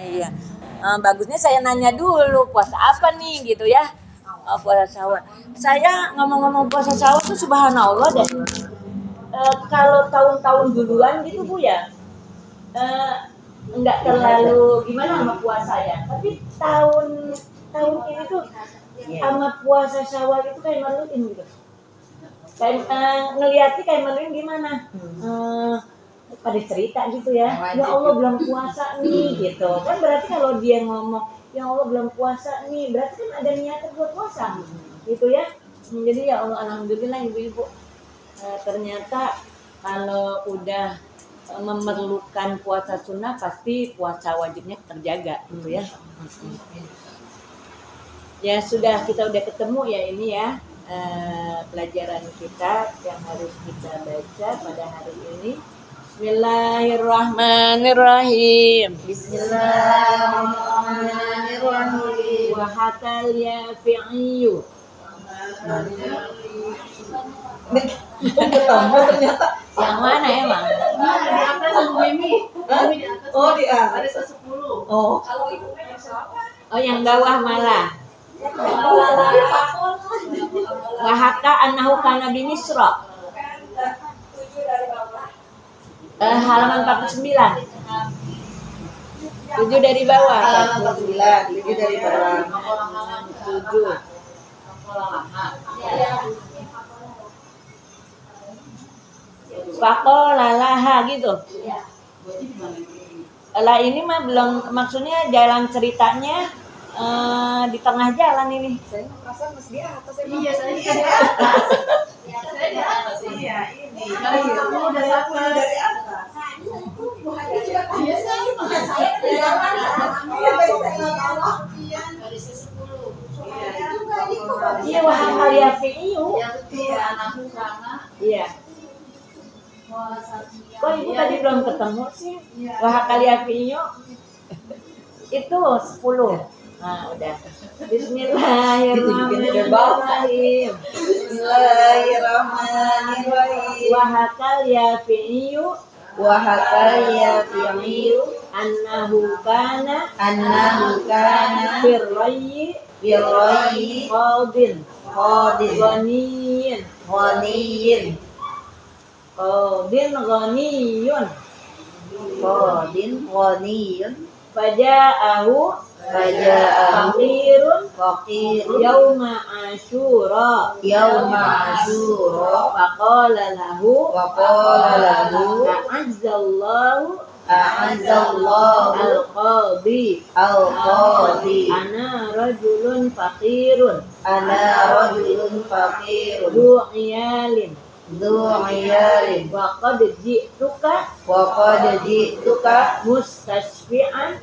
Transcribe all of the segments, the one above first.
Iya, bagusnya saya nanya dulu puasa apa nih gitu ya. Puasa Syawal. Saya ngomong-ngomong puasa Syawal tuh subhanallah deh. Kalau tahun-tahun duluan gitu Bu ya, eee, enggak terlalu gimana sama puasa ya, tapi tahun tahun ini tuh sama puasa Syawal itu kayak merluin gitu. Kayak, ngeliatnya kayak merluin gimana, eee pada cerita gitu ya, ya Allah belum puasa nih gitu kan, berarti kalau dia ngomong ya Allah belum puasa nih berarti kan ada niatan buat puasa gitu ya. Jadi ya Allah alhamdulillah ibu-ibu, ternyata kalau udah memerlukan puasa sunnah pasti puasa wajibnya terjaga gitu ya. Ya sudah, kita udah ketemu ya ini ya, pelajaran kita yang harus kita baca pada hari ini. Bismillahirrahmanirrahim. Bismillahirrahmanirrahim. Wa hakal yafi'iyyu. Ketemu ternyata. Yang mana emang? Di atas Bu Mimi. Oh, di atas. Ada 10. Oh. Oh, yang bawah malah. Wa haka annahu kana bi Misra. Halaman 49. 7 dari bawah. 9, 7 dari bawah. 7. Faqala laha gitu. Lah ini mah belum, maksudnya jalan ceritanya di tengah jalan ini. Saya merasa masih di atas. Iya, saya di atas. Saya di atas. Iya, ini. Kalau kamu udah sampai dari atas. Iya, saya di garis 10. Iya, wa hakal yafi'iyyu. Iya, anakku karena Iya. Kok ibu tadi belum ketemu sih? Wah kali yafi'iyyu itu 10. Nah, udah. Bismillahirrahmanirrahim. Bismillahirrahmanirrahim. Wa hakal yafi'iyyu Wa hakal yafi'iyyu annahu kana firrayyi qadin ghaniyin ghaniyun ghaniyun faja'ahu faqirun yauma asyura faqala lahu a'azzallahu al-qadi ana rajulun faqirun du'iyalin wa qad ji'tuka mustashfi'an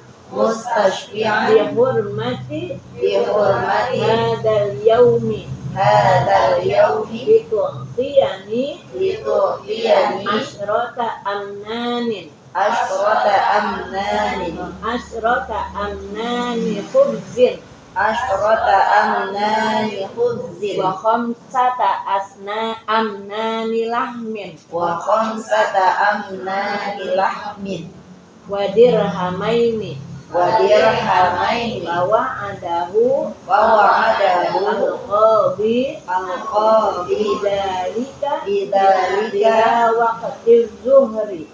bi hurmati hadal yaumi litu'tiyani asyrata amnani khubzin wa khamsata amnani lahmin wa dirhamaini wa'adahu al-qadi bidzalika ila waqtiz zuhri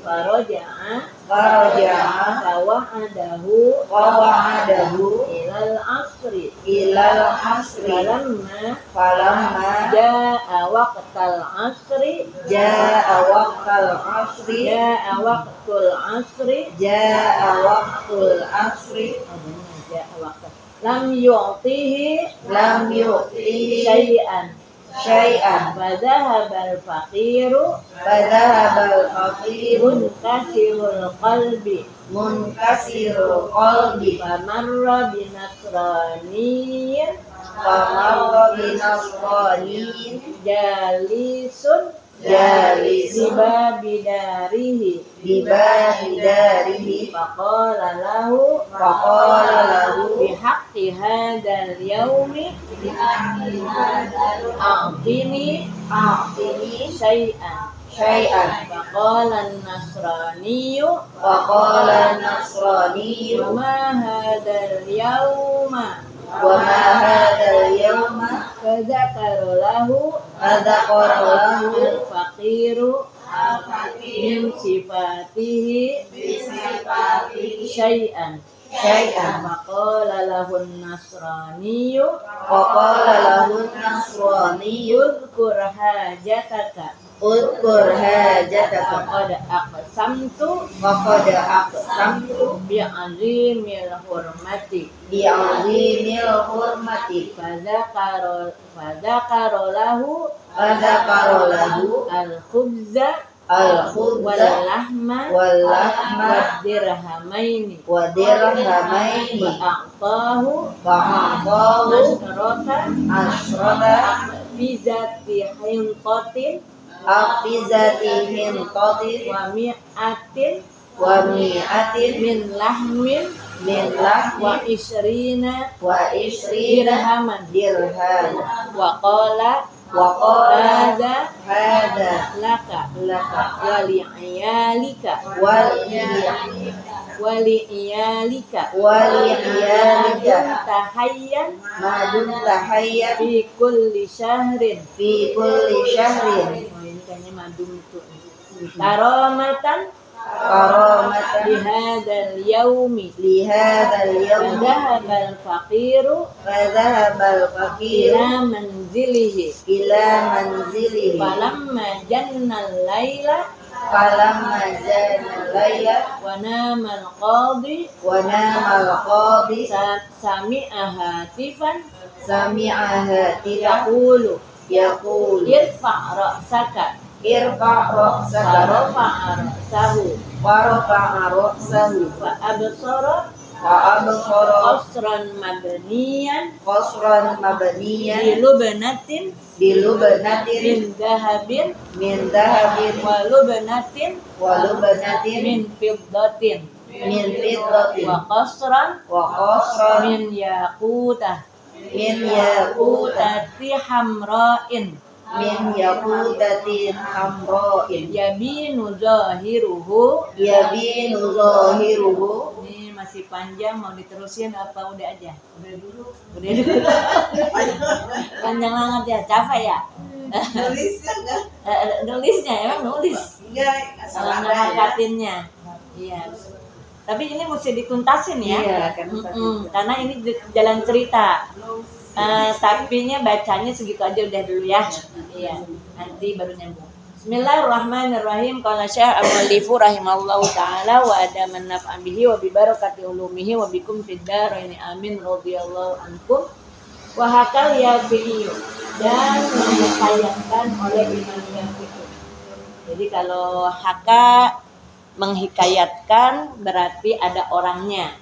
faraja'a wa'adahu ilal asri falamma ja'a waqtul asri lam yu'tihi syai'an fadhahabal faqiru munkasirul qalbi famarra binasraniyin jalisun bibabidarihi faqala lahu bihaqqi hadal yaumi a'tini syai'an syai'an. Faqala an-nasraniyyu Faqala an-nasraniyyu wa ma hadzal yawma wa ma hadzal yawma fadzakara lahu fadzakara lahu al-faqiru min sifatihi syai'an. syai'an. Faqala lahu an-nasraniyyu Faqala lahu an-nasraniyyu udhkur hajataka udkur hajataka faqad aqsamtu faqad aqsamtu bi'azimil hurmati bi'azimil hurmati fadzakara lahu fadzakara lahu al-khubza al-khubza wal-lahma wal-lahma wad-dirhamaini wa dirhamaini fa'atahu fa'atahu asyrata asyrata fizati hinqatin afizati hintatin wa mi'atin wa mi'atin min lahmin min lahmi wa isrina wa isrina dirhaman dirham. wa qala Wa qala hadza hadza laka laka wa li'iyalika wal wa li'iyalika iyalika tahayyan ma dumta hayyan fi kulli syahrin. fi kulli syahrin Oh, ini kayaknya madum itu karamatan karamatan bihadzal yaumi li hadzal yawm fadhahabal faqiru fadhahabal faqir ila manzilihi ila manzilihi falamma jannal laila falamma jana laila wa namal qadi wa nama al-qadi sami'a hatifan sami'a hatifan yaqulu yaqul irfa' ra'saka irfa' ra'saka farafa'a ra'sahu wa rafa'a ra'sahu fa absara wa absara qasran mabniyan qasran mabniyan bilubnatin bilubnatin min dhahabin min dahabin wa lubnatin wa lubnatin min fiddatin min fiddatin wa qasran wa qasran min yaqutah min yaqutatin yaqutati hamra'in min yaqutatin hamra'in yabinu zahiruhu. yabinu zahiruhu. Ini masih panjang, mau diterusin apa udah aja? Udah dulu. Udah dulu. Panjang banget ya, capek ya? Nulisnya enggak? Nulisnya emang nulis. Enggak, asal ada ya. Ngangkatinnya. Iya. Tapi ini mesti dituntasin ya. Iya, kan Karena ini jalan cerita. Tapinya bacanya segitu aja udah dulu ya. Iya. Nanti baru nyambung. Bismillahirrahmanirrahim. Qala Syekh al-Muallifu rahimallahu taala wa adaman naf'an bihi wa bi barakati ulumihi wa bikum fid dharain amin radhiyallahu ankum. Wa hakal yafi'i dan menghikayatkan oleh Imam Syafi'i. Jadi kalau haka menghikayatkan berarti ada orangnya.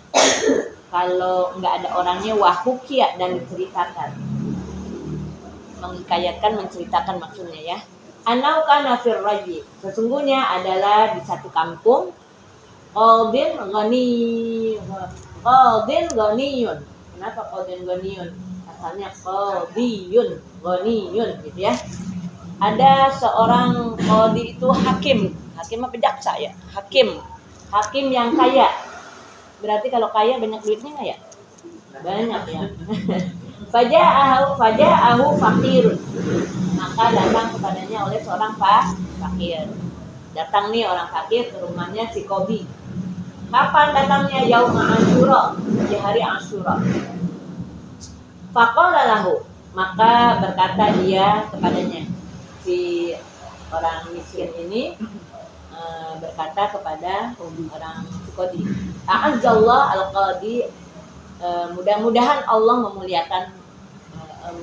Kalau nggak ada orangnya wahukia dan diceritakan. Menghikayatkan menceritakan maksudnya ya. Anau kana fir raji. Sesungguhnya adalah di satu kampung qadin ghaniyun. Kenapa qadin ghaniyun? Asalnya qadiyun ghaniyun gitu ya. Ada seorang qadi itu hakim. Hakim apa jaksa ya? Hakim. Hakim yang kaya. Berarti kalau kaya banyak duitnya nggak ya? Banyak ya. Faja'ahu fakirun. Maka datang kepadanya oleh seorang fakir. Datang nih orang fakir ke rumahnya si Kobi. Kapan datangnya? Yaum Asyura, di hari Asyura. Faqala lahu, maka berkata dia kepadanya, si orang miskin ini berkata kepada orang Qadi, A'azzallah al-Qadi, mudah-mudahan Allah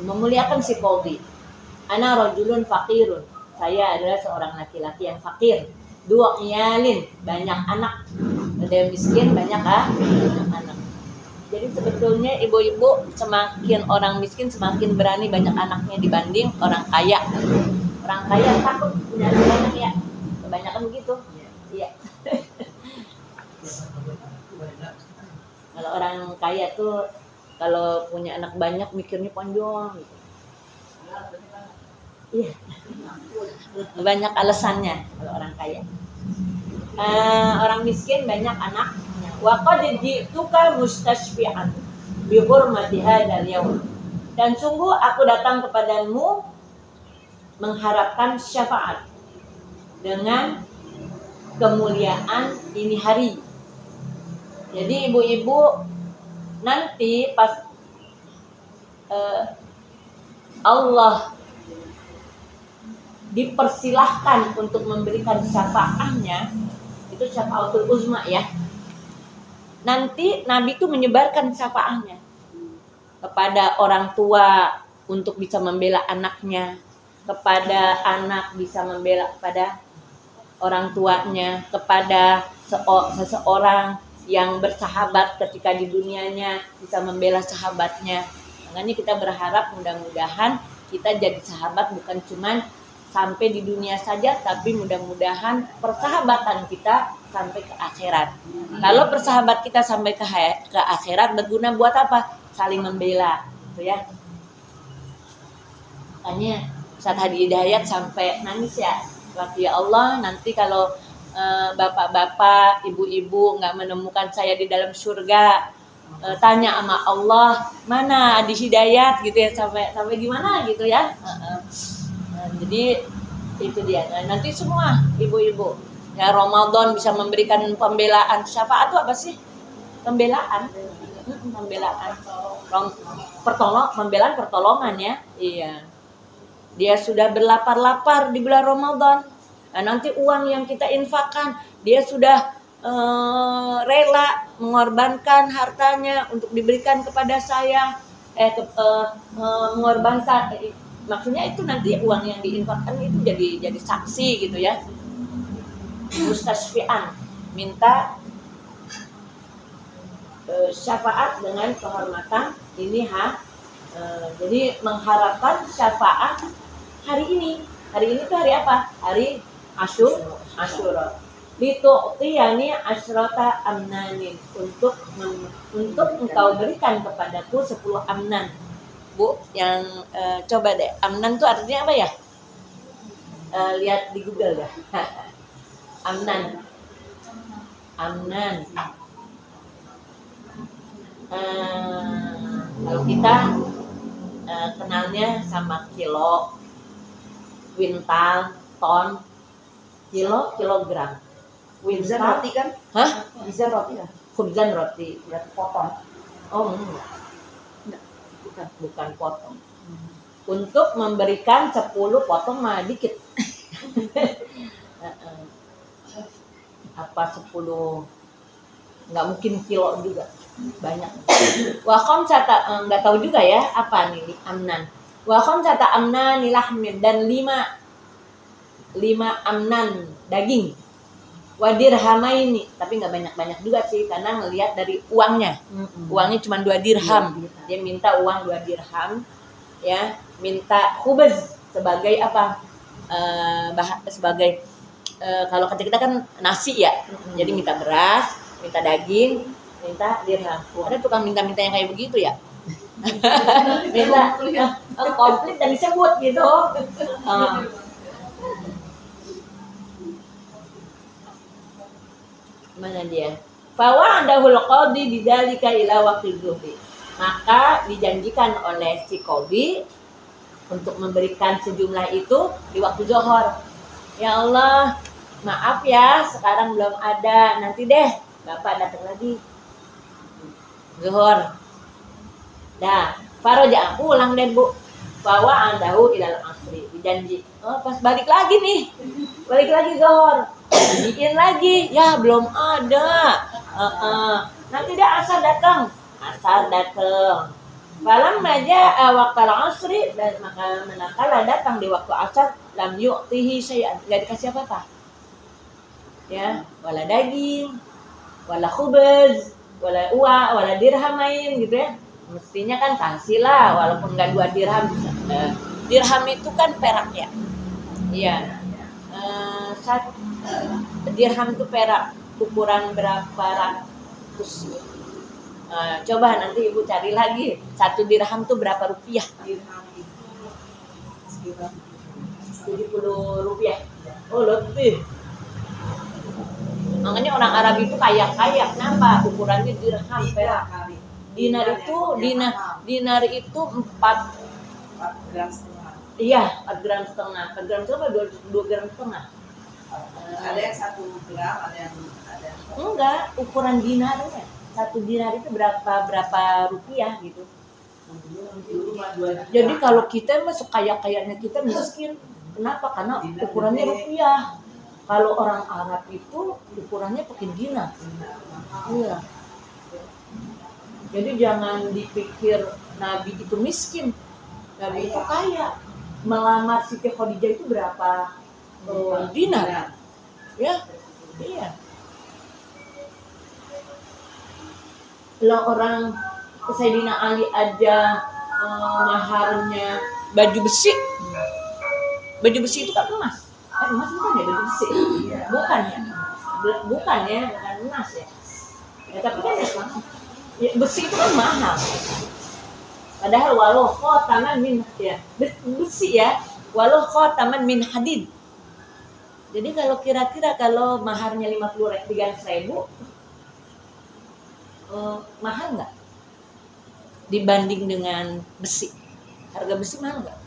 memuliakan si Qadi. Ana rajulun faqirun, saya adalah seorang laki-laki yang fakir. Dua iyalin, banyak anak. Ada miskin, banyak anak. Jadi sebetulnya ibu-ibu semakin orang miskin semakin berani banyak anaknya dibanding orang kaya. Orang kaya takut punya anak banyak ya. Kebanyakan begitu. Iya. Kalau orang kaya tuh kalau punya anak banyak mikirnya panjang gitu. Iya. Banyak alasannya kalau orang kaya. Orang miskin banyak anaknya. Wa qad ji'tuka mustashfi'an bi hurmati hadzal yaum. Dan sungguh aku datang kepadamu mengharapkan syafaat dengan kemuliaan ini hari. Jadi ibu-ibu nanti pas Allah dipersilahkan untuk memberikan syafaatnya, itu syafaatul uzma ya. Nanti Nabi itu menyebarkan syafaatnya kepada orang tua untuk bisa membela anaknya, kepada anak bisa membela kepada orang tuanya, kepada seseorang yang bersahabat ketika di dunianya bisa membela sahabatnya. Makanya kita berharap mudah-mudahan kita jadi sahabat bukan cuman sampai di dunia saja, tapi mudah-mudahan persahabatan kita sampai ke akhirat. Kalau persahabat kita sampai ke akhirat berguna buat apa? Saling membela, gitu ya. Makanya Ustaz Hadi Hidayat sampai nangis ya. Waktu ya Allah, nanti kalau bapak-bapak, ibu-ibu nggak menemukan saya di dalam surga, tanya sama Allah, mana Adi Hidayat gitu ya, sampai gimana gitu ya. Jadi itu dia. Nah, nanti semua ibu-ibu ya Ramadan bisa memberikan pembelaan. Syafaat itu apa sih? Pembelaan. Pembelaan. Pembelaan pertolongan ya. Iya. Dia sudah berlapar-lapar di bulan Ramadan. Nah, nanti uang yang kita infakkan, dia sudah rela mengorbankan hartanya untuk diberikan kepada saya. Mengorbankan, maksudnya itu nanti uang yang diinfakkan itu jadi saksi gitu ya. Mustasfian, minta syafaat dengan kehormatan ini jadi mengharapkan syafaat hari ini. Hari ini tuh hari apa? Hari Asyura. Litu'tiyani asyrata amnanin, untuk engkau berikan kepadaku 10 amnan. Bu, yang coba deh, amnan tuh artinya apa ya? Lihat di Google ya. Amnan. Kalau kita kenalnya sama kilo, kuintal, ton, kilogram. Bisa roti kan? Hah? Bisa roti kan? Khubzan roti. Berarti potong. Oh enggak. Bukan potong. Untuk memberikan 10 potong mah dikit. Apa 10? Enggak mungkin kilo juga. Banyak. Wakon cata enggak tahu juga ya apa nih amnan. Wakon cata amnan nilahmin, dan 5 amnan daging. Wadir hamaini, tapi nggak banyak-banyak juga sih karena ngelihat dari uangnya. Uangnya cuma 2 dirham. Dia minta uang 2 dirham, ya, minta khubz sebagai apa? Sebagai kalau kita kan nasi ya. Jadi minta beras, minta daging, minta dirham. Ada tukang minta-minta yang kayak begitu ya. Minta komplit dan disebut gitu. Mana dia? Fawa'adahul qadi bidzalika ila waqtil zuhri. Maka dijanjikan oleh si qadi untuk memberikan sejumlah itu di waktu zuhur. Ya Allah, maaf ya, sekarang belum ada. Nanti deh, Bapak datang lagi. Zuhur. Dah, faraja pulang deh, Bu. Fawa'adahu ilal asri. Dijanji. Oh, pas balik lagi nih. Balik lagi zuhur. Bikin lagi, ya belum ada. Nanti dia asar datang. Malam aja waktu asri, dan maka manakala datang di waktu asar, lam yu'tihi syai'an, enggak dikasih apa-apa. Ya, wala daging, wala khubz, wala uwa, wala dirhamain gitu ya. Mestinya kan kasih lah, walaupun enggak 2 dirham. Dirham itu kan perak ya. Iya. Dirham itu perak, ukuran berapa ratus. Coba nanti ibu cari lagi 1 dirham itu berapa rupiah. Dirham itu sekitar Rp70. Oh lebih. Makanya orang Arab itu kaya. Kenapa? Ukurannya dirham, perak. Dinar itu 4 gram setengah. Iya, 4 gram setengah. 4 gram setengah, 2 gram setengah. Ada yang 1 gram, ada yang Enggak, ukuran dinarnya. 1 dinar itu berapa rupiah gitu. Jadi kalau kita mah sekaya-kayanya kita miskin. Kenapa? Karena ukurannya rupiah. Kalau orang Arab itu ukurannya pakai dinar. Iya. Jadi jangan dipikir Nabi itu miskin. Nabi itu kaya. Melamar Siti Khadijah itu berapa dinar? Ya, iya. Kalau orang Sayyidina Ali aja maharnya baju besi. Baju besi itu kan emas. Emas bukan ya baju besi? Bukan ya? Bukan emas ya. Ya tapi kan ya, besi itu kan mahal. Padahal walau khataman min ya, besi ya, walau khataman min hadid. Jadi kalau kira-kira kalau maharnya 300.000 mahal nggak? Dibanding dengan besi. Harga besi mahal nggak?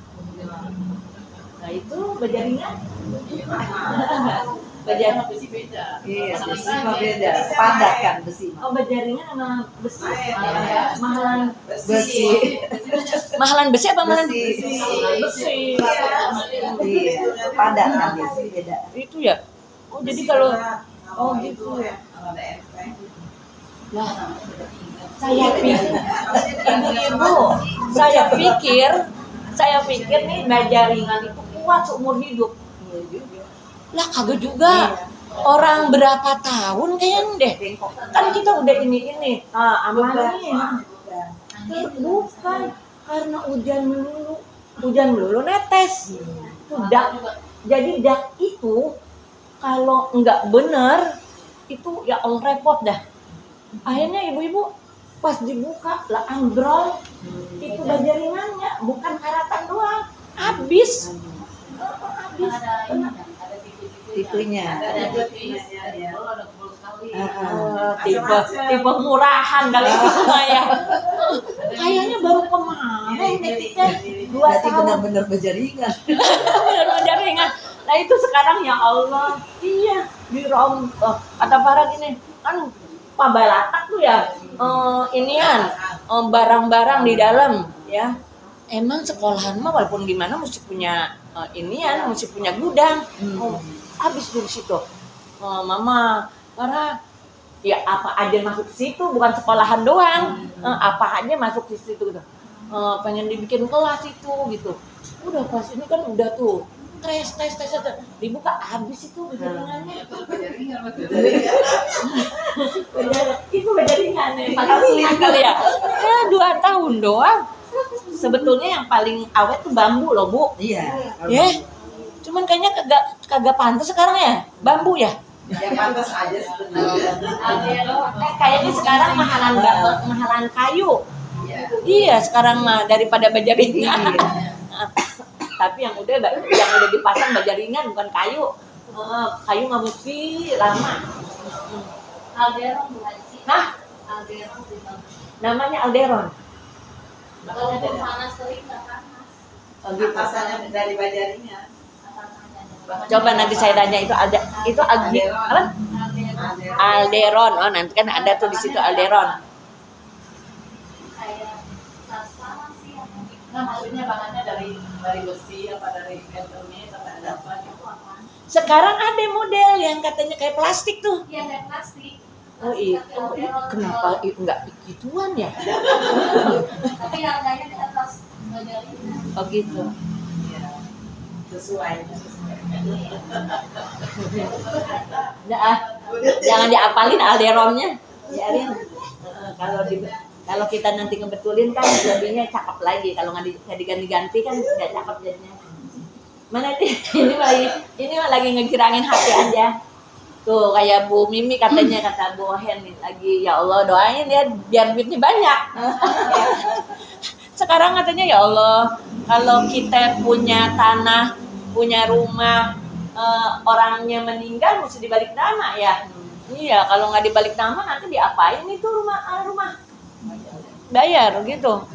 Nah itu bajaringan. Bajaringan besi beda. Iya, besi mah beda. Padat kan besi. Oh bajaringan sama besi. Mahalan Besi. mahalan besi apa mahalan Besi. besi. Iya, padat kan besi beda. Itu ya. Oh jadi kalau gitu ya. Lah, saya pikir nih bajaringan itu kuat seumur hidup. Lah kagak juga. Orang berapa tahun kayaknya deh. Kan kita udah ini aman nih. Bukan karena hujan melulu netes. Dak. Jadi dak itu kalau nggak bener itu ya Allah repot dah. Akhirnya ibu-ibu pas dibuka lah ambrol itu bajaringannya bukan karatan doang habis. Tipenya. Tipe murahan kali itu ya. Kayaknya baru kemarin kita 2 Berarti tahun benar-benar berjaringan. bajaringan. Nah itu sekarang ya Allah iya kata para gini kan pabalatak tuh ya barang-barang di dalam ya. Emang sekolahan mah walaupun gimana mesti punya mesti punya gudang. Habis dari situ mama karena ya apa aja masuk ke situ bukan sekolahan doang. Apa aja masuk ke situ gitu. Pengen dibikin kelas itu gitu. Udah pas ini kan udah tuh tes dibuka habis itu bajaringannya. Itu bajaringan ya. Makasih kali ya. 2 tahun doang. Sebetulnya yang paling awet tuh bambu loh Bu. Iya. Ya. Cuman kayaknya kagak pantas sekarang ya bambu ya. Ya pantas aja sebenarnya. Kayaknya sekarang mahalan kayu. Iya sekarang mah daripada bajaringan. Tapi yang udah dipasang bajaringan bukan kayu. Kayu nggak mesti lama. Alderon bukan sih? Hah? Alderon bukan. Namanya alderon. Walaupun panas kering nggak panas. Oh gitu. Atasannya dari bajaringan. Coba nanti saya tanya itu apa? Alderon. Alderon. Oh nanti kan ada tuh di situ alderon. Kayak transparan sih. Nah, maksudnya bahannya dari besi apa dari metalnya atau ada apa gitu. Sekarang ada model yang katanya kayak plastik tuh. Iya kayak plastik. Oh iya. Kenapa enggak gituan ya? Tapi harganya di atas bajaringan. Oh gitu. Iya. Sesuai. Nah, jangan diapalin alderonnya. Biarin. Kalau kita nanti ngebetulin kan jadinya cakep lagi. Kalau nggak diganti-ganti kan nggak cakep jadinya. Mana ini lagi ngegirangin hati aja. Tuh kayak Bu Mimi katanya kata Bu Hen lagi ya Allah doain ya biar duitnya banyak. Sekarang katanya ya Allah kalau kita punya tanah punya rumah orangnya meninggal mesti dibalik nama ya. Iya, kalau nggak dibalik nama nanti diapain itu rumah bayar gitu.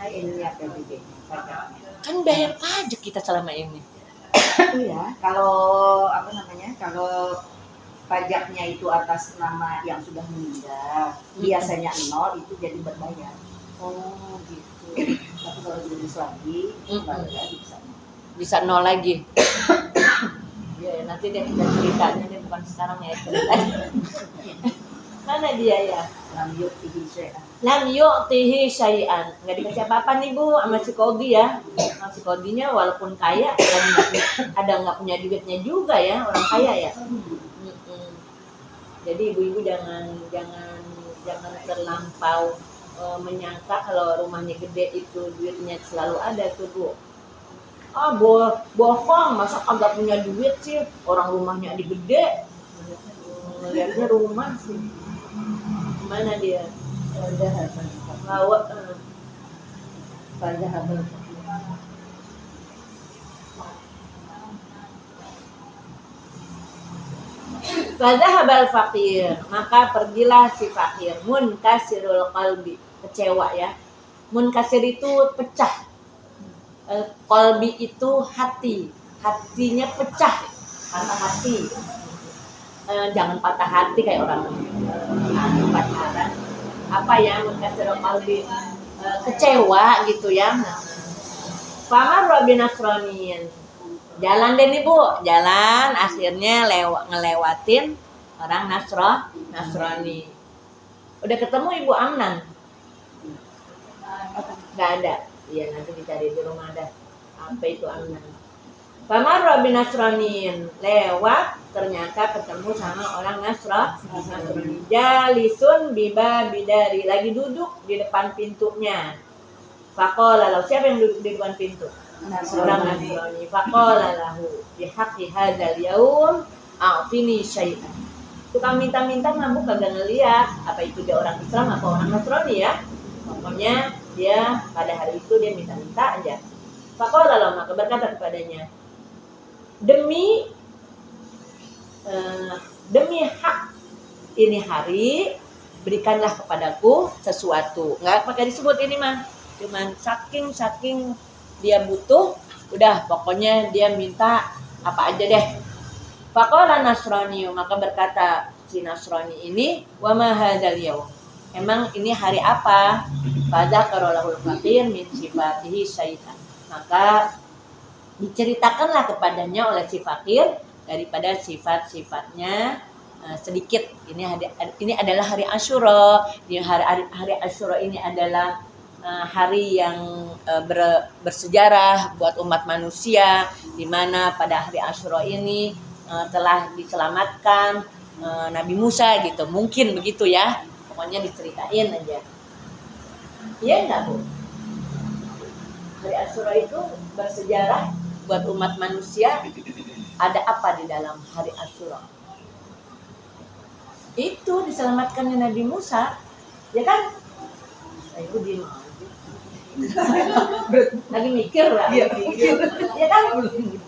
Ini ya PBB. Kan bayar pajak kita selama ini. Iya, kalau apa namanya? Kalau pajaknya itu atas nama yang sudah meninggal, biasanya 0 itu jadi berbayar. Oh gitu. Tapi kalau jenis lagi, baru lagi Bisa 0 lagi. Ya nanti dia kita ceritanya dia bukan sekarang ya ceritanya. Mana dia ya? lam yuktihi syai'an. Lam yu'tihi syai'an. Nggak dikasih apa-apa nih Bu sama si Kodi ya. Nah, si Kodinya walaupun kaya ada nggak punya duitnya juga ya, orang kaya ya. Jadi ibu-ibu jangan terlampau menyangka kalau rumahnya gede itu duitnya selalu ada tuh Bu. Bohong, masa kagak punya duit sih, orang rumahnya gede. Ngeliatnya rumah sih. Mana dia? Bawa Fadhahabal fakir, maka pergilah si fakir, munkasirul qalbi, kecewa ya. Munkasir itu pecah. Qalbi itu hati, hatinya pecah, patah hati. Jangan patah hati kayak orang pacaran. Apa ya munkasirul qalbi, kecewa gitu ya. Famar Robin Nasraniyin. Jalan deh nih Bu, jalan akhirnya ngelewatin orang Nasrani. Udah ketemu Ibu Amnan? Gak ada. Iya nanti dicari di rumah ada. Apa itu Amnan? Famar Robin Nasraniyin, lewat ternyata ketemu sama orang Nasrani. Jalisun biba bidari, lagi duduk di depan pintunya. Faqala lahu, siapa yang duduk di depan pintu? Orang Nasrani. Faqala lahu bihaqqi hadzal yaum a'tini syai'an. Tukang minta-minta mabuk kagak ngeliat apa itu dia orang Islam apa orang Nasrani ya. Pokoknya dia pada hari itu dia minta-minta aja. Faqala lahu, maka berkata kepadanya, demi hak ini hari berikanlah kepadaku sesuatu. Nggak pakai disebut ini mah, cuman saking dia butuh, udah pokoknya dia minta apa aja deh. Faqala Nasrani, maka berkata si Nasrani ini, wa ma hadzal yaum, emang ini hari apa? Pada qarolahul fakir min sifatihi syai'an, maka diceritakanlah kepadanya oleh si fakir daripada sifat-sifatnya sedikit. Ini adalah hari Asyura. Hari Asyura ini adalah hari yang bersejarah buat umat manusia, di mana pada hari Asyura ini telah diselamatkan Nabi Musa gitu. Mungkin begitu ya. Pokoknya diceritain aja. Iya enggak Bu? Hari Asyura itu bersejarah buat umat manusia. Ada apa di dalam hari Asyura? Itu diselamatkannya Nabi Musa, ya kan? Ibu diem lagi mikir lah. Ya kan?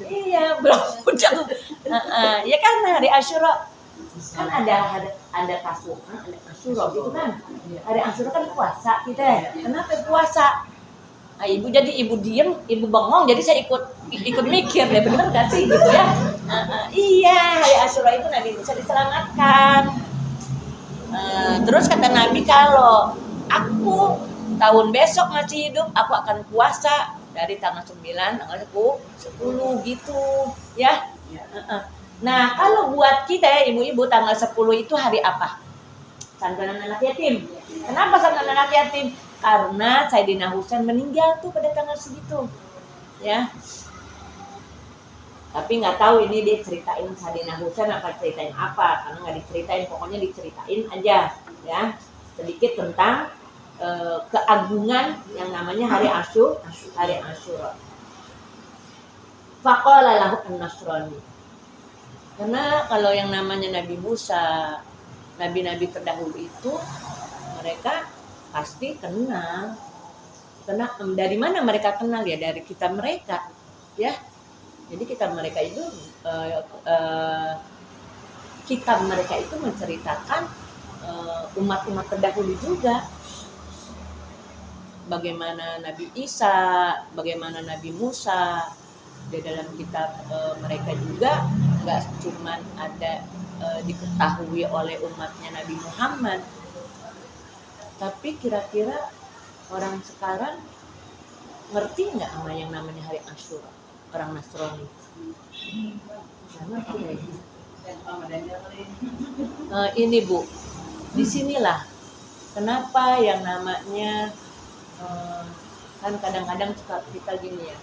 Iya, belum udah. Ya kan hari Asyura kan ada Tasu'a, ada Asyura gitu kan. Hari Asyura kan puasa kita. Kenapa puasa? Nah, ibu diem, ibu bengong, jadi saya ikut mikir deh, bener gak sih gitu ya? Iya, hari Asyura itu Nabi Musa diselamatkan. Terus kata Nabi, kalau aku tahun besok masih hidup, aku akan puasa dari tanggal 9, tanggal 10 gitu ya. Nah kalau buat kita ya ibu-ibu, tanggal 10 itu hari apa? Santunan anak yatim. Kenapa santunan anak yatim? Karena Sayyidina Husain meninggal tuh pada tanggal segitu, ya. Tapi nggak tahu ini dia ceritain Sayyidina Husain apa ceritain apa, karena nggak diceritain, pokoknya diceritain aja, ya, sedikit tentang keagungan yang namanya hari Asyura. Faqala lahu an-Nasrani. Karena kalau yang namanya Nabi Musa, nabi-nabi terdahulu itu mereka pasti kenal. Dari mana mereka kenal ya? Dari kitab mereka, ya. Jadi kitab mereka itu kitab mereka itu menceritakan umat-umat terdahulu juga. Bagaimana Nabi Isa, bagaimana Nabi Musa. Di dalam kitab mereka juga nggak cuman ada diketahui oleh umatnya Nabi Muhammad, tapi kira-kira orang sekarang ngerti nggak sama yang namanya hari Asyura, orang Nasrani? Ini Bu, disinilah kenapa yang namanya kan kadang-kadang suka kita gini ya,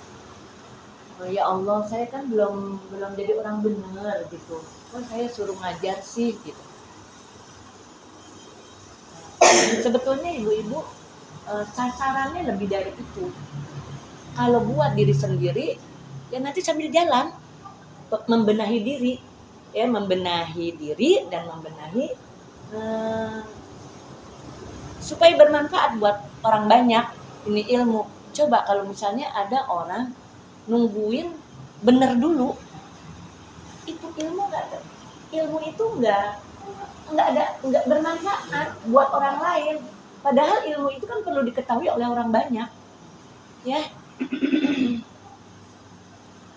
ya Allah saya kan belum jadi orang benar gitu, kok saya suruh ngajar sih gitu. Sebetulnya ibu-ibu sasarannya lebih dari itu. Kalau buat diri sendiri ya nanti sambil jalan membenahi diri, ya membenahi diri dan membenahi supaya bermanfaat buat orang banyak. Ini ilmu. Coba kalau misalnya ada orang nungguin bener dulu, itu ilmu nggak? Ilmu itu nggak bermanfaat buat orang lain. Padahal ilmu itu kan perlu diketahui oleh orang banyak, ya.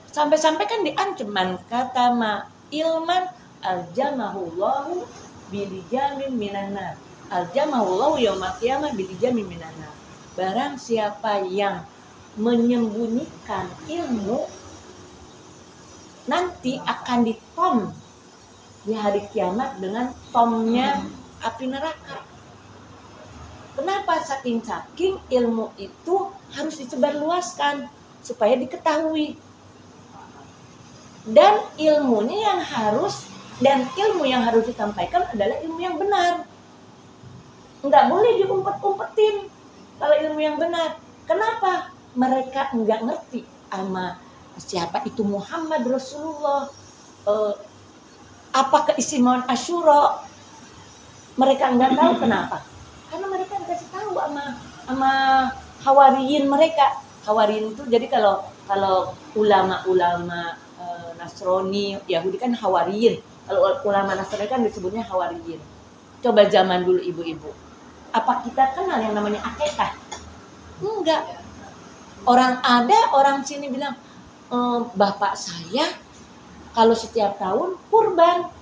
Sampai-sampai kan diancam kata ilman aljamahullahu bilijamin minanar. Aljamahullahu yaumal qiyamah bilijamin minanar. Barang siapa yang menyembunyikan ilmu nanti akan ditom di hari kiamat dengan tomnya api neraka. Kenapa? Saking ilmu itu harus disebarluaskan supaya diketahui. Dan ilmu yang harus disampaikan adalah ilmu yang benar. Nggak boleh diumpet-umpetin kalau ilmu yang benar. Kenapa? Mereka nggak ngerti sama siapa itu Muhammad Rasulullah, apa keistimewaan Asyura. Mereka nggak tahu. Kenapa? Karena mereka dikasih tahu sama hawariyin mereka. Hawariyin itu jadi kalau ulama-ulama Nasrani, Yahudi kan hawariyin. Kalau ulama Nasrani kan disebutnya hawariyin. Coba zaman dulu ibu-ibu, apa kita kenal yang namanya akikah? Enggak. Orang sini bilang, bapak saya kalau setiap tahun kurban,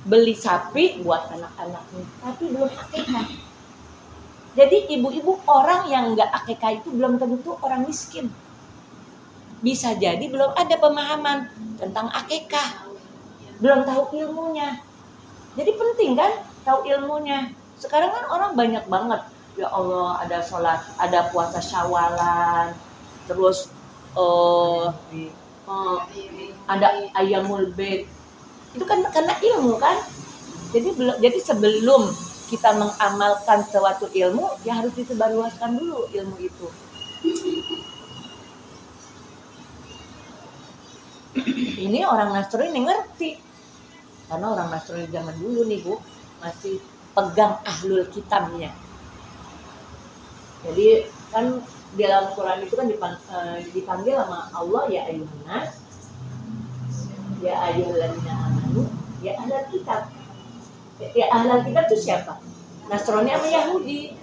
beli sapi buat anak-anaknya, tapi belum akikah. Jadi ibu-ibu, orang yang enggak akikah itu belum tentu orang miskin. Bisa jadi belum ada pemahaman tentang akikah, belum tahu ilmunya. Jadi penting kan tahu ilmunya. Sekarang kan orang banyak banget, ya Allah, ada sholat, ada puasa Syawalan, terus ada Ayyamul Bid. Itu kan karena ilmu kan. Jadi sebelum kita mengamalkan suatu ilmu, ya harus disebarluaskan dulu ilmu itu. Ini orang Nasrani ngerti. Karena orang Nasrani zaman dulu nih Bu, masih pegang ahlul kitabnya. Jadi kan di dalam Quran itu kan dipanggil sama Allah ya ayyuhan nas, ya ayyuhalladzina amanu, ya ahlul kitab. Ya ahlul kitab itu siapa? Nasrani sama Yahudi.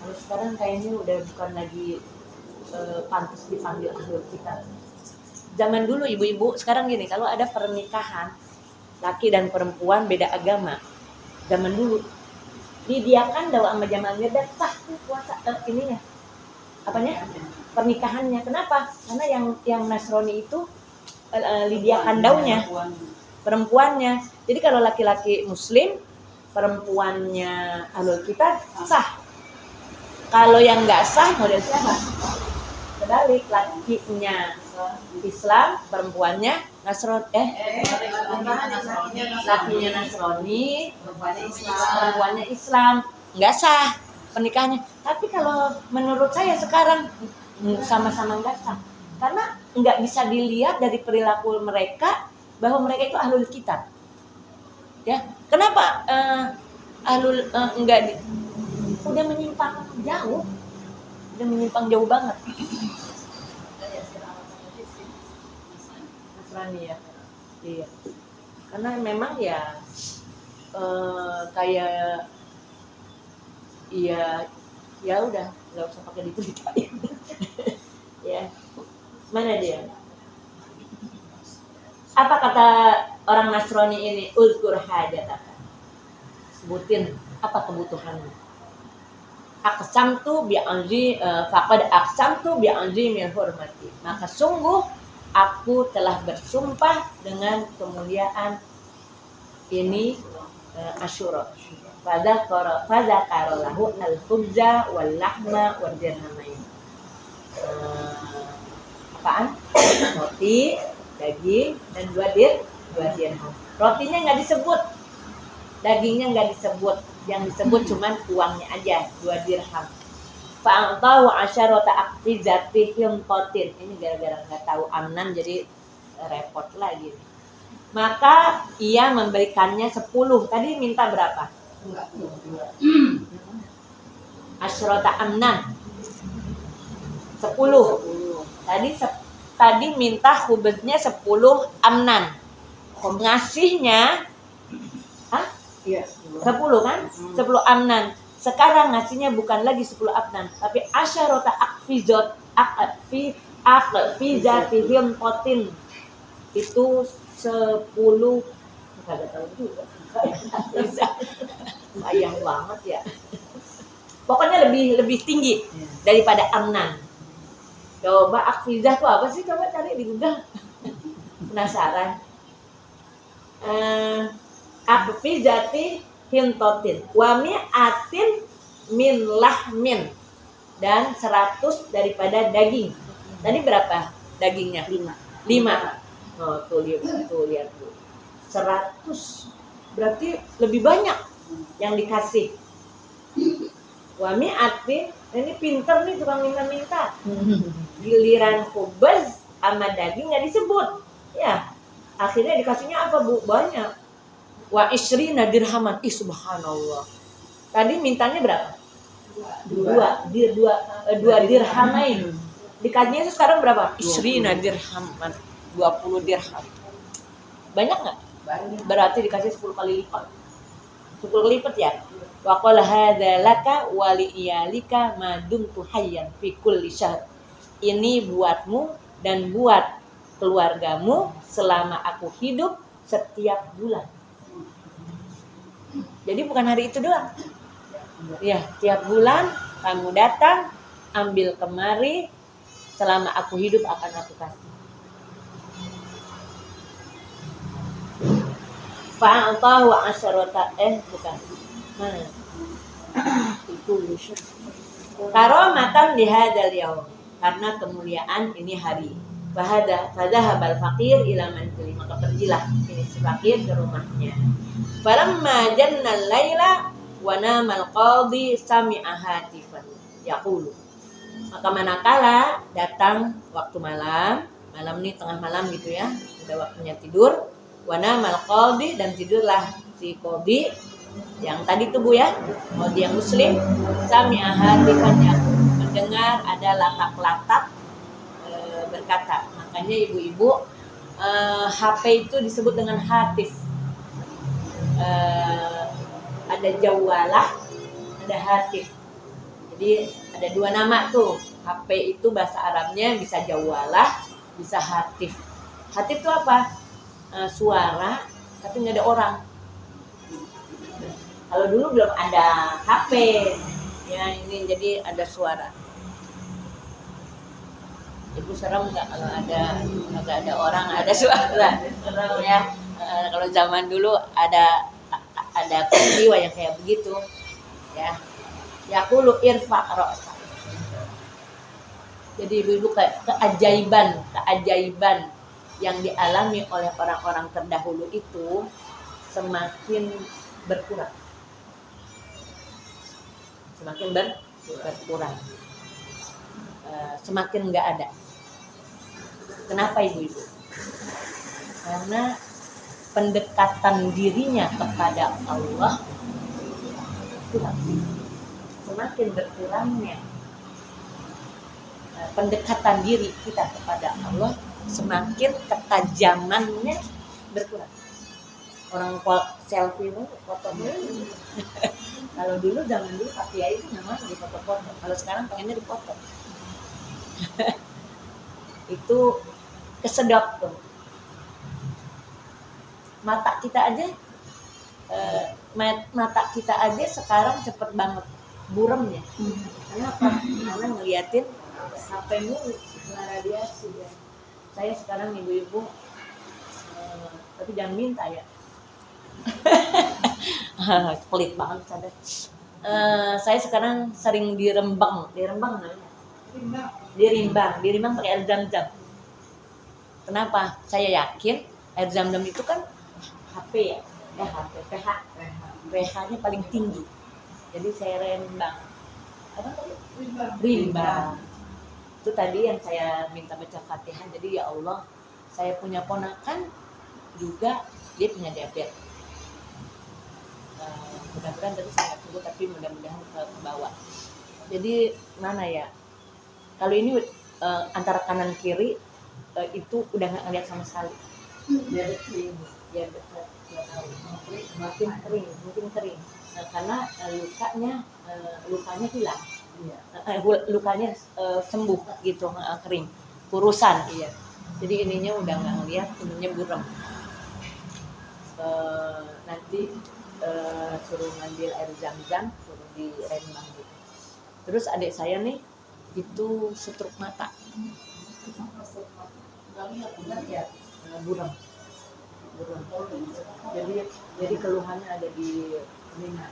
Kalau sekarang kayaknya udah bukan lagi pantas dipanggil ahlul kitab. Zaman dulu ibu-ibu, sekarang gini, kalau ada pernikahan laki dan perempuan beda agama, zaman dulu didiakan dawa sama jamalnya dan sah tuh puasa ininya, apanya, pernikahannya. Kenapa? Karena yang Nasrani itu didiakan daunya perempuannya. Jadi kalau laki-laki Muslim, perempuannya ahlul kitab sah. Kalau yang nggak sah model siapa? Kebalik, lakinya Islam, perempuannya Nasrani, lakinya Nasrani, perempuannya Islam, nggak sah pernikahannya. Tapi kalau menurut saya sekarang sama-sama nggak sah, karena nggak bisa dilihat dari perilaku mereka bahwa mereka itu ahlul kitab. Ya, kenapa udah menyimpang jauh banget. Nasrani ya. Iya. Karena memang ya kayak iya ya udah nggak usah pakai diceritain. Ya. Mana dia? Apa kata orang Nasrani ini? Uzkur hajataka. Sebutin apa kebutuhanmu. Aqsamtu bi'anzi faqad aqsamtu bi'anzi min hurmati. Maka sungguh aku telah bersumpah dengan kemuliaan ini Asyura. Fadzakara lahu al-khubza wal lahma wal dirhamain. Apaan? Roti, daging, dan dua dirham. Rotinya nggak disebut, dagingnya nggak disebut, yang disebut cuman uangnya aja 2 dirham. Fa'atahu asyarata aqfizati himqatin. Ini gara-gara nggak tahu amnan jadi repot lagi. Maka ia memberikannya 10. Tadi minta berapa? Asyarata amnan 10. Tadi minta khubznya 10 amnan. Ngasihnya 10 kan? 10 amnan. Sekarang ngasihnya bukan lagi 10 amnan, tapi asyarata aqfizatihim qatin. Itu 10 enggak tahu juga. Sayang banget ya. Pokoknya lebih tinggi daripada amnan. Coba akfizah itu apa sih? Coba cari di Google. Penasaran? Akfizati hintotin wa mi'atin min lahmin, dan 100 daripada daging. Tadi berapa dagingnya? 5. Oh, tuh lihat tuh. 100. Berarti lebih banyak yang dikasih. Wa mi'atin, ini pinter nih tukang minta-minta. Giliran khubz sama daging nggak disebut. Ya, akhirnya dikasihnya apa Bu? Banyak. Wa isrina dirhaman. Subhanallah. Tadi mintanya berapa? 2 dirhamain. Dikasihnya sekarang berapa? Isrina dirhaman. 20 dirham. Banyak nggak? Berarti dikasih 10 kali lipat. 10 kali lipat ya. Wa qala hadza laka wa li iyalika ma dumtu hayyan fi kulli syahr. Ini buatmu dan buat keluargamu selama aku hidup setiap bulan. Jadi bukan hari itu doang. Ya, tiap bulan kamu datang, ambil kemari, selama aku hidup akan aku kasih. Fa'atahu asyarata bukan. Mana? Itu karomatan di hadzal yaum, karena kemuliaan ini hari. Fadhahabal faqir ila manzili, maka pergilah ini si fakir ke rumahnya. Falamma jannal laila wa namal qadi sami'a hatifan yaqulu. Maka manakala datang waktu malam ini tengah malam gitu ya, udah waktunya tidur. Wa namal qadi, dan tidurlah si qadi yang tadi tuh Bu ya, qadi yang muslim. Sami'a hatifan yaqulu, mendengar ada latak-latak berkata. Makanya ibu-ibu HP itu disebut dengan hatif. Ada jawalah, ada hatif. Jadi ada 2 nama tuh. HP itu bahasa Arabnya bisa jawalah, bisa hatif. Hatif itu apa? Suara tapi nggak ada orang. Kalau dulu belum ada HP ya, ini jadi ada suara. Ibu serem nggak kalau nggak ada orang, ada suara? Serem ya. Kalau zaman dulu ada peristiwa yang kayak begitu ya. Yaqulu irfa ra'sa. Jadi ibu kayak keajaiban yang dialami oleh orang-orang terdahulu itu semakin berkurang. Semakin nggak ada. Kenapa ibu-ibu? Karena pendekatan dirinya kepada Allah kurang. Semakin berkurangnya pendekatan diri kita kepada Allah semakin ketajamannya berkurang. Orang selfie foto dulu. Kalau dulu zaman dulu Pak Kiai itu memang dipoto-foto. Kalau sekarang pengennya dipoto. Itu kesedap tuh. Mata kita aja sekarang cepet banget buremnya. Kenapa? Karena ngeliatin HP mulu kena radiasi ya. Saya sekarang ibu-ibu tapi jangan minta ya. Pelit banget sadar. Saya sekarang sering dirembang namanya. Dirimbang pakai air zam-zam. Kenapa? Saya yakin air zam-zam itu kan HP ya, pH-nya paling tinggi. Jadi saya rembang. Apa tadi? Rimbang. Itu tadi yang saya minta baca Fatihah. Jadi ya Allah, saya punya ponakan juga dia punya diabetes. Mudah-mudahan tadi saya nggak sebut, tapi mudah-mudahan ke bawah. Jadi mana ya? Kalau ini antara kanan kiri itu udah nggak ngeliat sama sekali. Ya betul. Makin kering. Nah, karena lukanya hilang. Lukanya sembuh gitu, kering, kurusan. Iya. Jadi ininya udah nggak ngeliat, ininya buram. Nanti suruh ngambil air zam-zam, suruh dirembang gitu. Terus adik saya nih itu stroke mata. Buram. Jadi keluhannya ada di telinga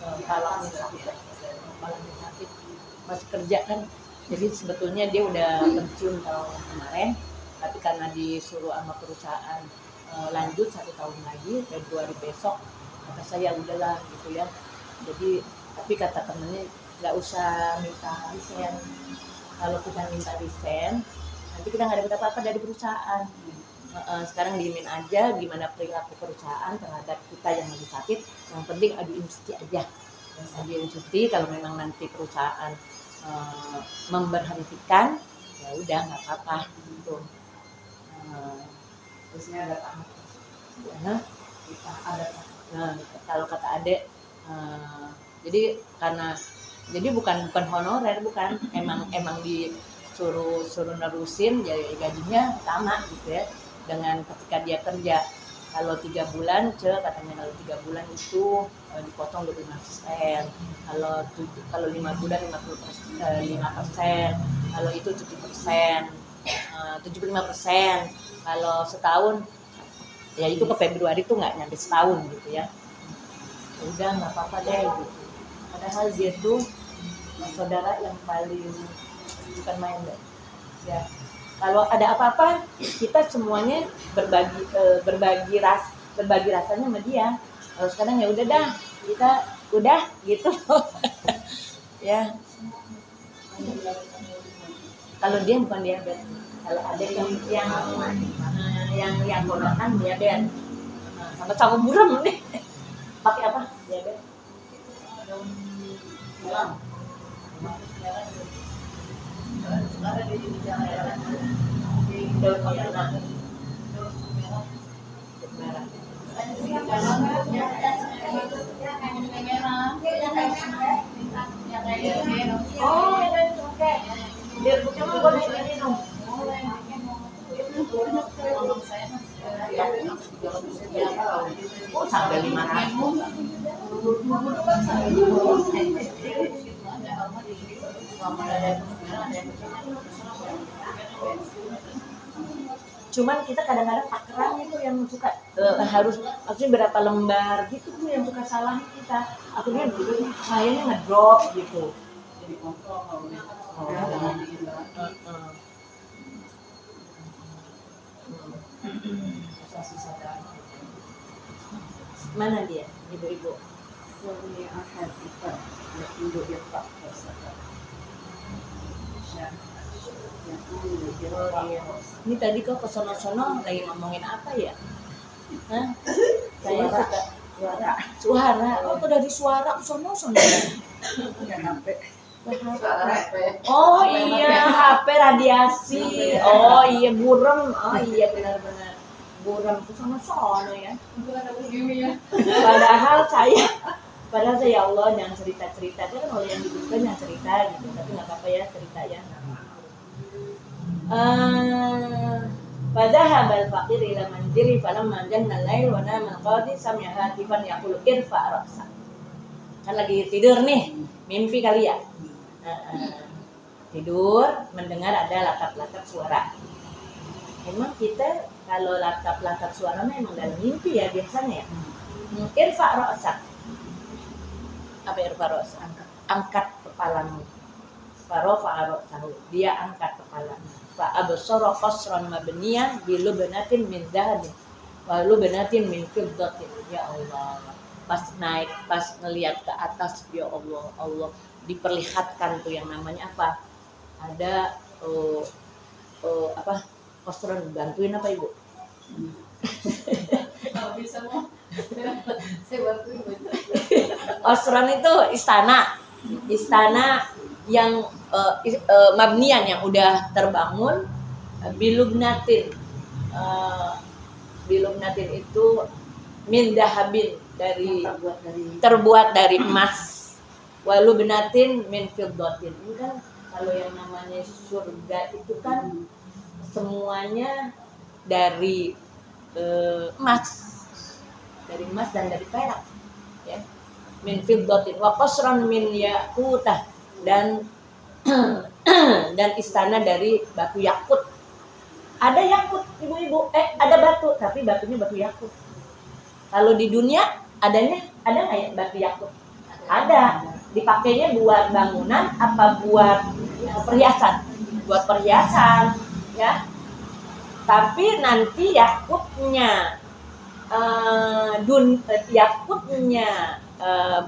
kepalanya sakit, masih kerja kan. Jadi sebetulnya dia udah pensiun tahun kemarin, tapi karena disuruh sama perusahaan lanjut 1 tahun lagi Februari besok, kata saya udahlah gitu ya. Jadi tapi kata temennya nggak usah minta resign. Kalau kita minta resign nanti kita nggak dapat apa-apa dari perusahaan. Sekarang diemin aja gimana perilaku perusahaan terhadap kita yang lagi sakit. Yang penting ajuin cuti aja. Ajuin cuti, kalau memang nanti perusahaan memberhentikan, ya udah nggak apa-apa gitu. Terusnya ada tamat. Nah, kalau kata adek, jadi bukan honorer, bukan, emang disuruh nerusin, jadi gajinya sama gitu ya. Dengan ketika dia kerja, kalau 3 bulan katanya kalau 3 bulan itu dipotong 25%, kalau 5 bulan 5%, kalau itu 7%, 75%, kalau setahun ya itu ke Februari itu nggak nyampe setahun gitu ya. Udah nggak apa-apa deh gitu. Padahal dia tuh saudara yang paling bukan main deh ya. Kalau ada apa-apa kita semuanya berbagi rasanya sama dia. Kalau sekarang ya udah dah, kita udah gitu. Ya. Kalau dia bukan diabetes, kalau ada yang ponakan diabetes, sama-sama buram nih. Pakai apa? Diabetes. Biar bukan boleh minum. Oh, sampai 500. Cuman kita kadang-kadang takeran itu yang suka harus maksudnya berapa lembar gitu tuh yang suka salah kita. Akhirnya sayanya ngedrop gitu. Jadi kontrol kalau mana dia, ibu-ibu? Suami akan kita induk dia tak tersadar. Ini tadi kok ke sono-sono lagi ngomongin apa ya? Hah? Saya suka suara. Oh, kok dari suara ke sono-sono ya? Enggak sampai. Oh iya, HP radiasi. Oh iya, burem. Oh iya, benar-benar. Burem itu sama sono ya. Padahal saya ya Allah jangan cerita-cerita. Itu kan oleh yang dibutuhkan jangan cerita gitu. Tapi nggak apa-apa ya cerita ya. Padahal al-faqir ila manzili falamma janna al-lail wa nama al-qadi sami'a hatifan yaqulu irfa ra'sak. Kan lagi tidur nih, mimpi kali ya. Tidur mendengar ada latap-latap suara. Emang kita kalau latap-latap suara memang dalam mimpi ya biasanya ya. Irfa ra'sak. Apa irfa ra'sak? Angkat kepalamu. Farofa ra'sahu. Dia angkat kepalanya. Fa absara qasran mabniyan bi lubnatin min dhahabin wa lubnatin min fiddatin. Ya Allah. Pas naik, pas ngelihat ke atas, ya Allah, Allah diperlihatkan tuh yang namanya apa? Ada apa? Qasran, bantuin apa Ibu? Kalau bisa mau saya bantuin. Qasran itu istana yang mabnian yang udah terbangun bilubnatin itu min dahabin terbuat dari emas walu benatin min fiddatin. Ini kan kalau yang namanya surga itu kan semuanya dari emas dan dari perak ya. Min fiddatin wa qasran min yaqutah dan istana dari batu yakut. Ada yakut ibu-ibu, ada batu tapi batunya batu yakut. Kalau di dunia ada nggak ya batu yakut? Ada. Dipakainya buat bangunan apa buat perhiasan? Buat perhiasan ya. Tapi nanti yakutnya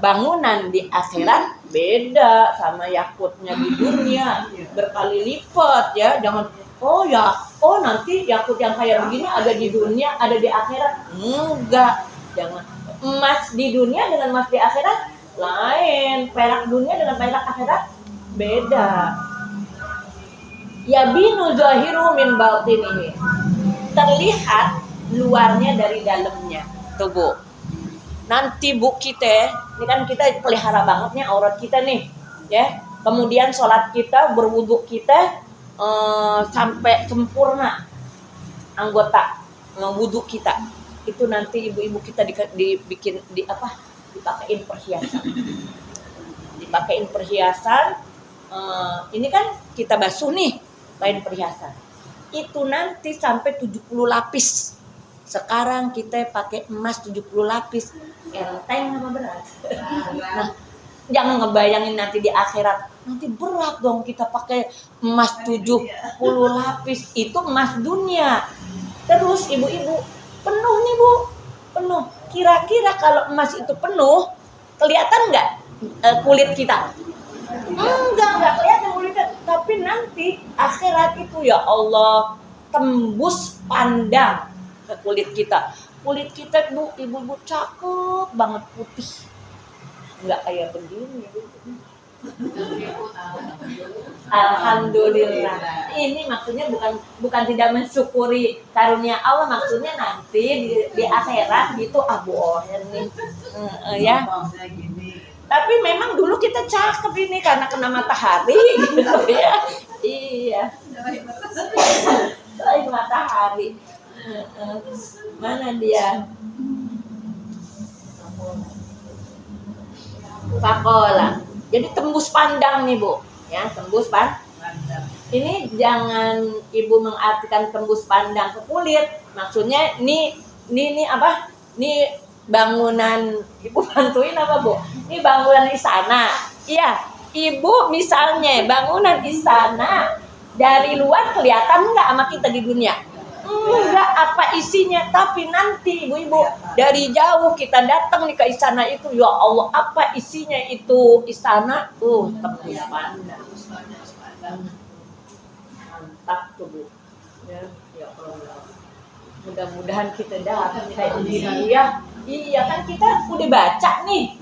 bangunan di akhirat beda sama yakutnya di dunia, berkali lipat ya. Jangan nanti yakut yang kayak begini ada di dunia, ada di akhirat. Enggak, jangan. Emas di dunia dengan emas di akhirat lain, perak dunia dengan perak akhirat beda. Ya binu zahiru min batinihi. Terlihat luarnya dari dalamnya. Tuh Bu. Nanti Bu kita, ini kan kita pelihara banget nih aurat kita nih, ya. Kemudian sholat kita, berwudu kita sampai sempurna anggota wudu kita. Itu nanti ibu-ibu kita dipakein perhiasan. Ini kan kita basuh nih, kain perhiasan. Itu nanti sampai 70 lapis. Sekarang kita pakai emas 70 lapis. Enteng apa berat? Nah, jangan ngebayangin nanti di akhirat. Nanti berat dong kita pakai emas 70 lapis. Itu emas dunia. Terus ibu-ibu, penuh nih Bu. Penuh. Kira-kira kalau emas itu penuh, kelihatan nggak kulit kita? Enggak kelihatan kulitnya. Tapi nanti akhirat itu ya Allah tembus pandang ke kulit kita. Kulit kita Bu, ibu-ibu cakep banget putih. Enggak kayak begini. Alhamdulillah. Ini maksudnya bukan tidak mensyukuri karunia Allah, maksudnya nanti di akhirat gitu Abu Oher nih. Ya. Tapi memang dulu kita cakep ini karena kena matahari gitu ya. Iya. Selain matahari. Mana dia? Fakola. Jadi tembus pandang nih Bu, ya tembus pandang. Ini jangan ibu mengartikan tembus pandang ke kulit. Maksudnya ini apa? Ini bangunan ibu bantuin apa Bu? Ini bangunan istana. Iya, ibu misalnya bangunan istana dari luar kelihatan nggak sama kita di dunia? Enggak apa isinya, tapi nanti ibu-ibu dari jauh kita datang nih ke istana itu, ya Allah apa isinya itu istana? Tembus pandang. Mantap tuh Bu. Ya Allah. Mudah-mudahan kita dapat kayak begini ya. Iya kan kita udah baca nih.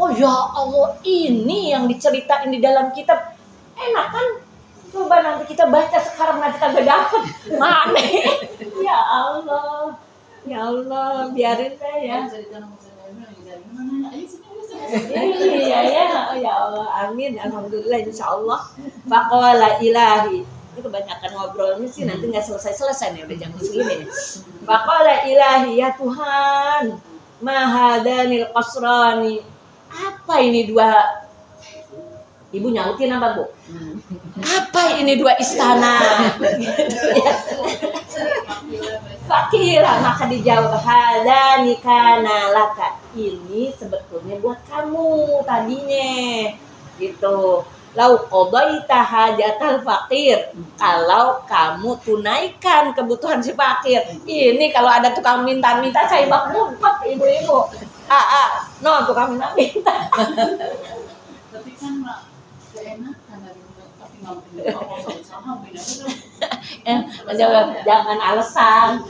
oh ya Allah, ini yang diceritain di dalam kitab. Enak kan? Coba nanti kita baca sekarang, nanti kagak dapet. Mana? Ya Allah. Ya Allah, biarin saya. Iya ya, ya Allah, amin, alhamdulillah, insya Allah. Faqala ilahi. Ini kebanyakan ngobrolnya sih nanti nggak selesai nih, udah jam segini. Faqala ilahi, ya Tuhan, mahadanil qasrani. Apa ini dua? Ibu nyautin apa Bu? Apa ini dua istana? Fakira, maka dijawab hadani kana laka. Ini sebetulnya buat kamu tadinya. Gitu. Lau qadaita hajatal fakir. Kalau kamu tunaikan kebutuhan si fakir. Ini kalau ada tukang minta-minta saya bak mumpet ibu-ibu. No tukang minta-minta. Tapi kan keenakan dari tapi nggak mau sama beda Jangan alasan.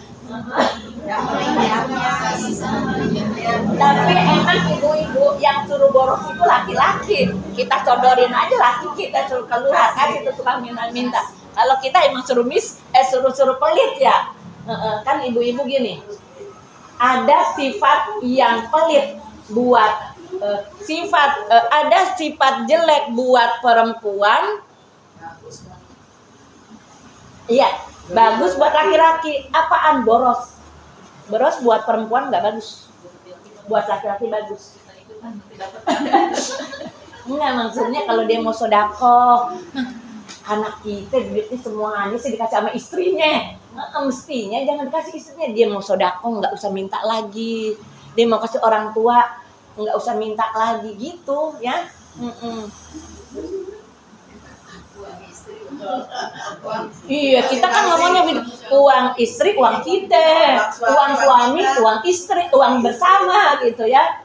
Tapi enak ibu-ibu yang suruh boros itu laki-laki. Kita codorin aja laki kita suruh keluar kasih itu tukang minta-minta. Kalau kita emang suruh pelit ya. Kan ibu-ibu gini. Ada sifat yang pelit buat ada sifat jelek buat perempuan. Iya, bagus buat laki-laki. Apaan boros? Boros buat perempuan nggak bagus. Buat laki-laki bagus. Enggak, maksudnya kalau dia mau sedekah, anak kita duitnya semuanya sih dikasih sama istrinya. Mestinya jangan dikasih istrinya. Dia mau sedekah nggak usah minta lagi. Dia mau kasih orang tua nggak usah minta lagi gitu ya. Iya, kita kan ngomongnya gitu. Uang istri, uang kita. Uang suami, uang istri, uang bersama gitu ya.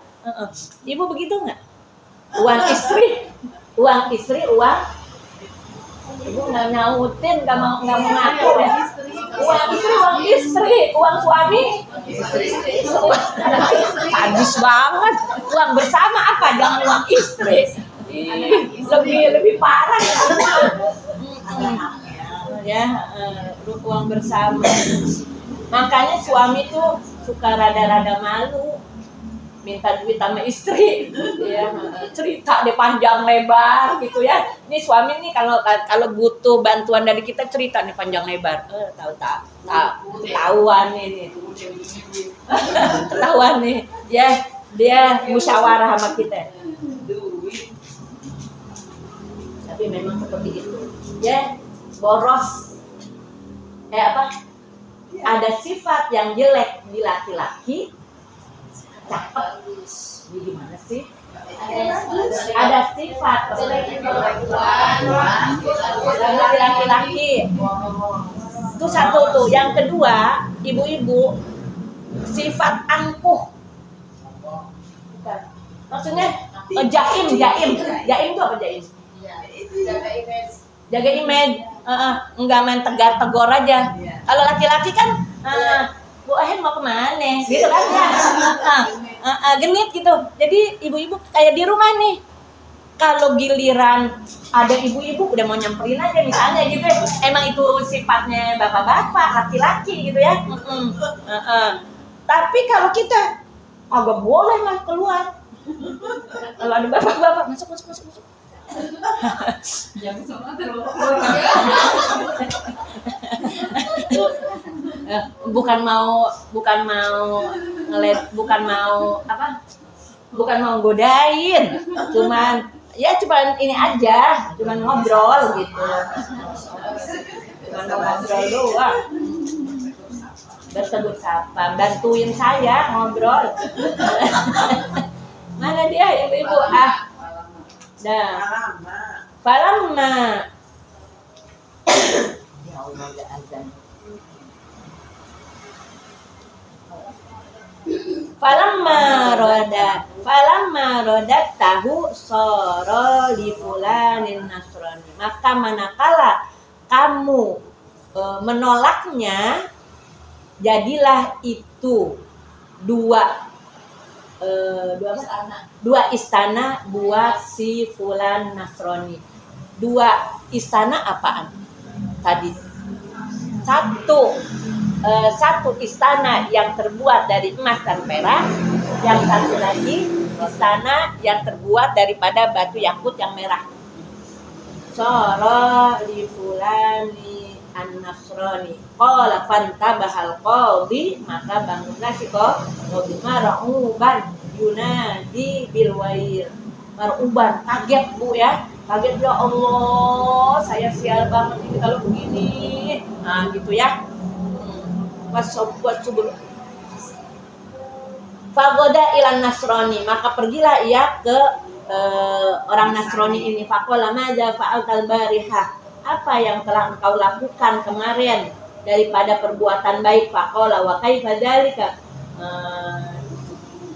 Ibu begitu nggak? Uang istri, uang. Ibu nggak nyautin, nggak mau ngaku ya. Uang istri, uang suami. Sadis banget. Uang bersama apa? Jangan uang istri. Lebih parah ya, uang bersama. Makanya suami tuh suka rada-rada malu minta duit sama istri, ya, cerita deh panjang lebar gitu ya. Ini suami nih kalau butuh bantuan dari kita cerita nih panjang lebar. Ketahuan nih. Ketahuan nih. Ya, dia musyawarah sama kita. Tapi memang seperti itu. Ya, boros. Ada sifat yang jelek di laki-laki. Cakep. Ini gimana sih? Ada sifat jelek di laki-laki. Itu satu tuh. Yang kedua, ibu-ibu, sifat angkuh. Bukan. Maksudnya jaim. Jaim itu apa jaim? Jaga image. Enggak main tegar-tegor aja. Kalau laki-laki kan Bu Ahen mau kemana? Gitu kan ya. Genit gitu. Jadi ibu-ibu kayak di rumah nih. Kalau giliran ada ibu-ibu udah mau nyamperin aja misalnya gitu. Emang itu sifatnya bapak-bapak, laki-laki gitu ya. Tapi kalau kita agak boleh lah keluar. Kalau ada bapak-bapak masuk. Jangan sama terus. Bukan mau godain, cuman ini aja, cuman ngobrol gitu. Cuman ngobrol doang. Bertegur sapa, bantuin saya ngobrol. Mana dia ibu-ibu? Falamma. Ya Allah, enggak azan. Falamma rodat tahu soro li fulanin nasrani. Maka manakala kamu menolaknya, jadilah itu dua dua istana buat si Fulan Nasrani. Dua istana apaan tadi? Satu istana yang terbuat dari emas dan perak, yang satu lagi istana yang terbuat daripada batu yakut yang merah. Sara li fulani an-nasrani qala fantabahal qadhi, maka bangunlah si qadhi mar'uban yunadi bil wair. Mar'uban, kaget Bu ya. Kaget, ya Allah, saya sial banget ini kalau begini. Nah, gitu ya. Wasubur fagoda ilan nasrani, maka pergilah ia ke orang Nasrani ini. Faqala madza fa'altal barihah, apa yang telah engkau lakukan kemarin daripada perbuatan baik. Faqala wa kaifa dzalika,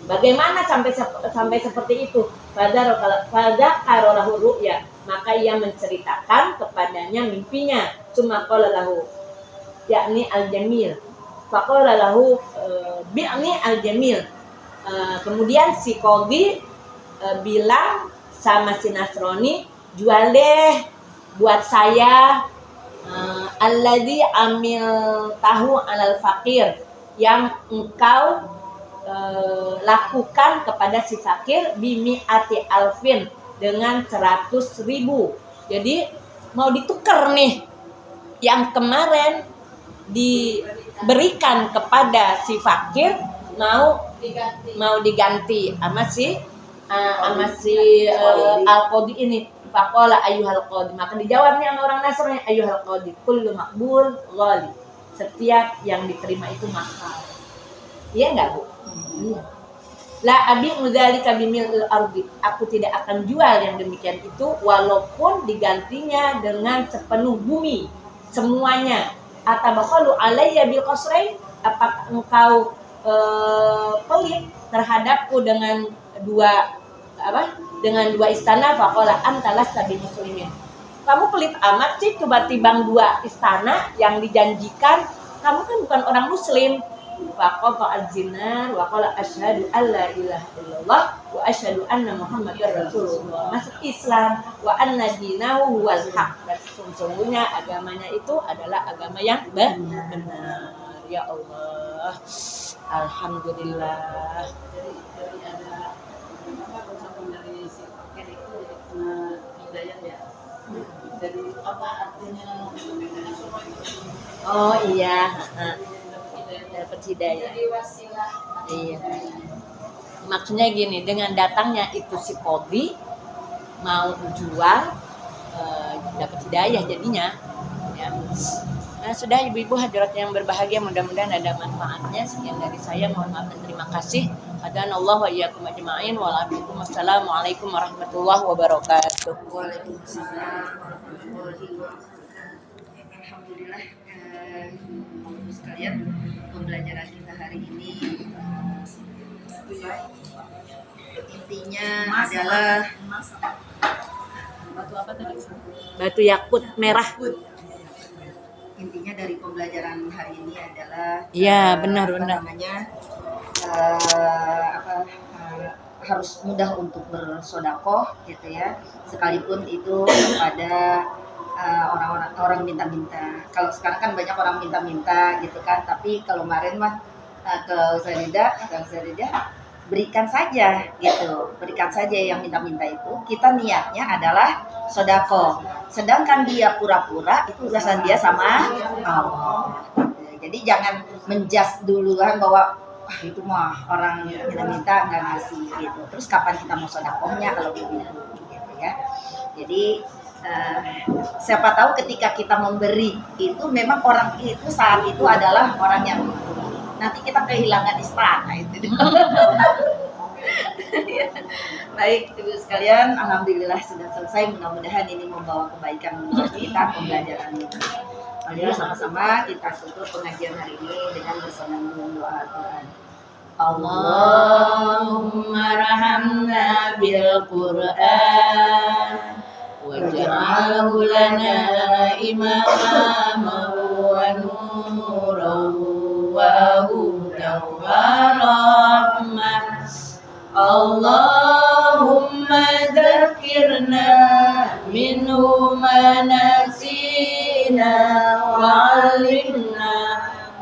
bagaimana sampai seperti itu. Pada qarolahu ru'ya, maka ia menceritakan kepadanya mimpinya. Summa qala lahu yakni al-jamil, faqala lahu bi'ni al-jamil. Kemudian si Qadhi bilang sama si Nasrani, jual deh buat saya alladzi amil tahu alal fakir, yang engkau lakukan kepada si fakir, bimi'ati alfin, dengan 100.000. Jadi mau ditukar nih, yang kemarin diberikan kepada si fakir mau diganti sama si al-qadhi ini. Faqala ayyuhal qadhi, maka dijawabnya sama orang Nasrani, ayyuhal qadhi kullu maqbul ghali, setiap yang diterima itu mahal. Iya enggak Bu? Iya. La abi mudzalika bimil ardi, aku tidak akan jual yang demikian itu walaupun digantinya dengan sepenuh bumi semuanya. Atabakhalu alayya bil qasrain, apakah engkau pelit terhadapku dengan dua istana. Faqala antalas tabi muslimin, kamu pelit amat sih tiba-tiba dua istana yang dijanjikan, kamu kan bukan orang muslim. Faqata al-zinar wa qala asyhadu alla ilaha illallah wa asyhadu anna muhammadar rasulullah, masuk Islam, wa anna dinahu wal haq, sesungguhnya agamanya itu adalah agama yang benar. Ya Allah, alhamdulillah. Dari ada ucapan dari si fakir itu jadi kena hidayah ya. Jadi apa artinya semua itu? Oh iya, dapat hidayah. Jadi wasilah. Iya. Maksudnya gini, dengan datangnya itu si Qadhi mau jual, dapat hidayah jadinya. Ya. Nah, sudah ibu-ibu hadirat yang berbahagia, mudah-mudahan ada manfaatnya. Sekian dari saya, mohon maaf dan terima kasih. Hadanallahu wa iyyakum ajma'in. Wassalamualaikum warahmatullahi wabarakatuh. Waalaikumsalam warahmatullahi wabarakatuh. Alhamdulillah, Bapak sekalian, pembelajaran kita hari ini intinya adalah Batu apa tadi? Batu yakut merah. Intinya dari pembelajaran hari ini adalah Benar. Harus mudah untuk bersodakoh gitu ya, sekalipun itu kepada orang minta-minta. Kalau sekarang kan banyak orang minta-minta gitu kan, tapi kalau kemarin mah ke Ustazah berikan saja gitu, berikan saja yang minta-minta itu. Kita niatnya adalah sodakoh, sedangkan dia pura-pura itu urusan dia sama Allah. Jadi jangan menjas duluan bahwa itu mah orang minta-minta nggak ngasih gitu. Terus kapan kita mau sodakohnya kalau begitu gitu ya. Jadi siapa tahu ketika kita memberi itu memang orang itu saat itu adalah orang yang nanti kita kehilangan istana itu. Ya. Baik ibu sekalian, alhamdulillah sudah selesai. Mudah-mudahan ini membawa kebaikan untuk kita pembelajaran ini. Mari sama-sama kita tutup pengajian hari ini dengan bersama doa Al-Quran. Allahumma rahamna bil Qur'an waj'alhu lana imaman wa nuran wa hudan wa rahmah Allahumma dzakirna minhu ma nasina wa 'allimna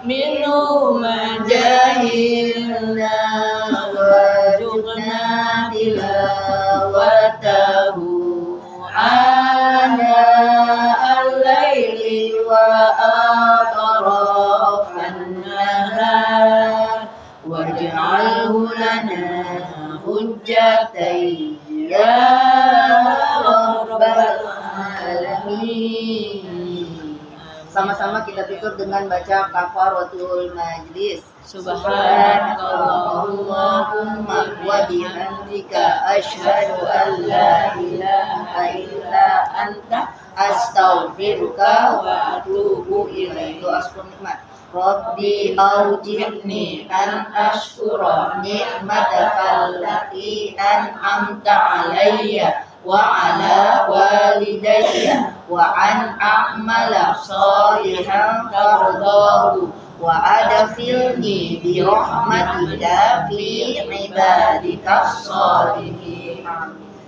minhu ma jahilna warzuqna tilawatahu ana al-laili wa atrafan nahar waj'alhu lana hujjatai ya rabbal alamin. Sama-sama kita tutup dengan baca kafaratul majlis. Subhanakallahumma wa bihamdika asyhadu an la ilaha illa anta astaghfiruka wa atubu ilaik. Doa syukur nikmat. Rabbi aujibni an ashkura ni'mataka allati an'amta alayya wa ala walidayya wa an a'mala shalihan tardahu wa adkhilni bi rahmatika fi ibadikas shalihin.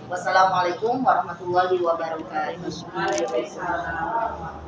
Wassalamualaikum warahmatullahi wabarakatuh. Waalaikumsalam.